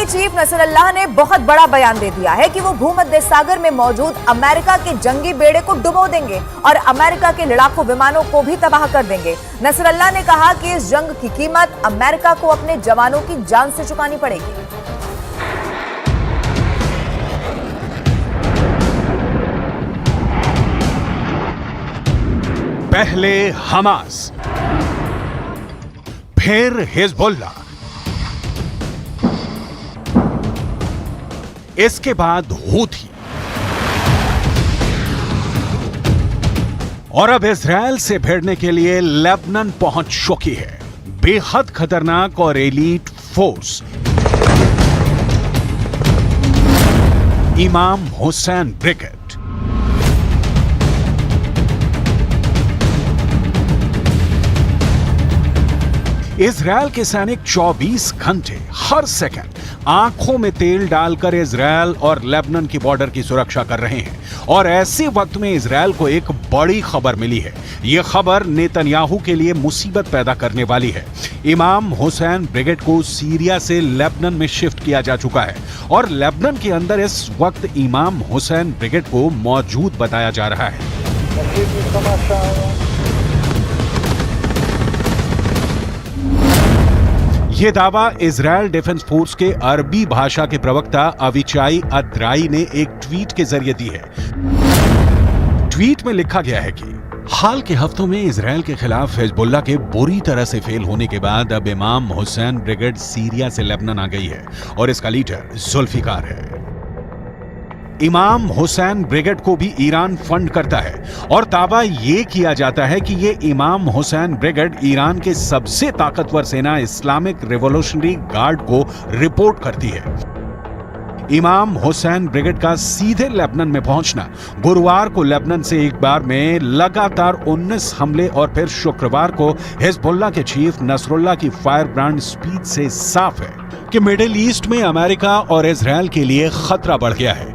Chief Nasrallah ने बहुत बड़ा बयान दे दिया है कि वो भूमध्य सागर में मौजूद अमेरिका के जंगी बेड़े को डुबो देंगे और अमेरिका के लड़ाकू विमानों को भी तबाह कर देंगे। नसरल्लाह ने कहा कि इस जंग की कीमत अमेरिका को अपने जवानों की जान से चुकानी पड़ेगी। पहले हमास, फिर हिजबुल्लाह, इसके बाद हूथी और अब इजरायल से भिड़ने के लिए लेबनान पहुंच चुकी है बेहद खतरनाक और एलीट फोर्स इमाम हुसैन ब्रिगेड। इजरायल के सैनिक 24 घंटे हर सेकंड आंखों में तेल डालकर इजरायल और लेबनान की बॉर्डर की सुरक्षा कर रहे हैं। और ऐसे वक्त में इजरायल को एक बड़ी खबर मिली है। यह खबर नेतन्याहू के लिए मुसीबत पैदा करने वाली है। इमाम हुसैन ब्रिगेड को सीरिया से लेबनान में शिफ्ट किया जा चुका है और लेबनान के अंदर इस वक्त इमाम हुसैन ब्रिगेड को मौजूद बताया जा रहा है। यह दावा इजरायल डिफेंस फोर्स के अरबी भाषा के प्रवक्ता अविचाई अद्राई ने एक ट्वीट के जरिए दी है। ट्वीट में लिखा गया है कि हाल के हफ्तों में इजरायल के खिलाफ हिजबुल्लाह के बुरी तरह से फेल होने के बाद अब इमाम हुसैन ब्रिगेड सीरिया से लेबनान आ गई है और इसका लीडर जुल्फिकार है। इमाम हुसैन ब्रिगेड को भी ईरान फंड करता है और दावा यह किया जाता है कि यह इमाम हुसैन ब्रिगेड ईरान के सबसे ताकतवर सेना इस्लामिक रिवॉल्यूशनरी गार्ड को रिपोर्ट करती है। इमाम हुसैन ब्रिगेड का सीधे लेबनान में पहुंचना गुरुवार को लेबनान से एक बार में लगातार 19 हमले और फिर शुक्रवार को हिजबुल्लाह के चीफ नसरुल्लाह की फायर ब्रांड स्पीच से साफ है कि मिडिल ईस्ट में अमेरिका और इजरायल के लिए खतरा बढ़ गया है।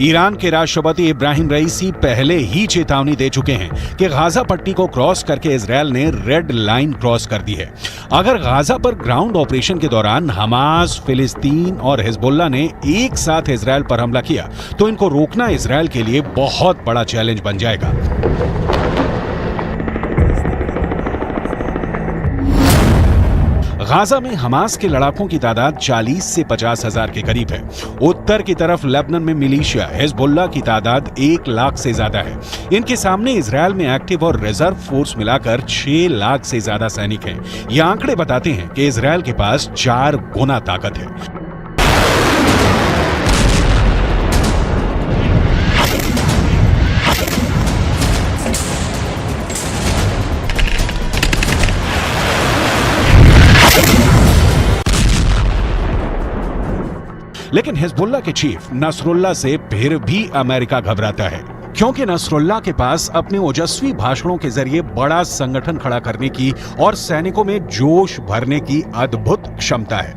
ईरान के राष्ट्रपति इब्राहिम रईसी पहले ही चेतावनी दे चुके हैं कि गाजा पट्टी को क्रॉस करके इजरायल ने रेड लाइन क्रॉस कर दी है। अगर गाजा पर ग्राउंड ऑपरेशन के दौरान हमास, फिलिस्तीन और हिजबुल्लाह ने एक साथ इजरायल पर हमला किया तो इनको रोकना इजरायल के लिए बहुत बड़ा चैलेंज बन जाएगा। गाजा में हमास के लड़ाकों की तादाद 40 से 50 हजार के करीब है। उत्तर की तरफ लेबनान में मिलिशिया हिजबुल्लाह की तादाद 1 लाख से ज्यादा है। इनके सामने इजरायल में एक्टिव और रिजर्व फोर्स मिलाकर 6 लाख से ज्यादा सैनिक हैं। ये आंकड़े बताते हैं कि इजरायल के पास 4 गुना ताकत है। लेकिन हिजबुल्लाह के चीफ नसरुल्लाह से फिर भी अमेरिका घबराता है, क्योंकि नसरुल्लाह के पास अपने ओजस्वी भाषणों के जरिए बड़ा संगठन खड़ा करने की और सैनिकों में जोश भरने की अद्भुत क्षमता है।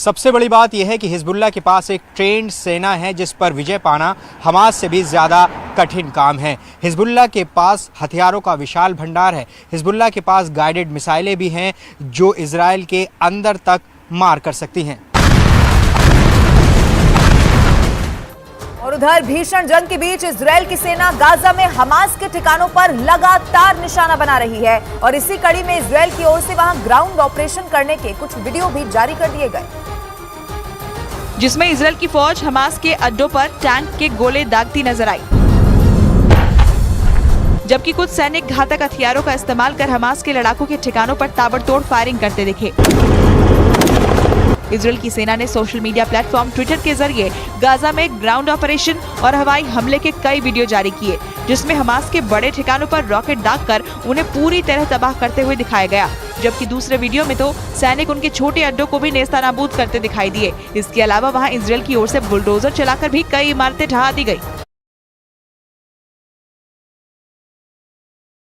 सबसे बड़ी बात यह है कि हिजबुल्लाह के पास एक ट्रेंड सेना है जिस पर विजय पाना हमास से भी ज़्यादा कठिन काम है। हिजबुल्लाह के पास हथियारों का विशाल भंडार है। हिजबुल्लाह के पास गाइडेड मिसाइलें भी हैं जो इजराइल के अंदर तक मार कर सकती हैं। और उधर भीषण जंग के बीच इजरायल की सेना गाजा में हमास के ठिकानों पर लगातार निशाना बना रही है और इसी कड़ी में इजरायल की ओर से वहां ग्राउंड ऑपरेशन करने के कुछ वीडियो भी जारी कर दिए गए, जिसमें इजरायल की फौज हमास के अड्डों पर टैंक के गोले दागती नजर आई। जबकि कुछ सैनिक घातक हथियारों का इस्तेमाल कर हमास के लड़ाकों के ठिकानों पर ताबड़तोड़ फायरिंग करते दिखे। इजरायल की सेना ने सोशल मीडिया प्लेटफॉर्म ट्विटर के जरिए गाजा में ग्राउंड ऑपरेशन और हवाई हमले के कई वीडियो जारी किए, जिसमें हमास के बड़े ठिकानों पर रॉकेट दागकर उन्हें पूरी तरह तबाह करते हुए दिखाया गया। जबकि दूसरे वीडियो में तो सैनिक उनके छोटे अड्डों को भी नेस्तनाबूद करते दिखाई दिए। इसके अलावा वहां इजरायल की ओर से बुलडोजर चलाकर भी कई इमारतें ढहा दी गई।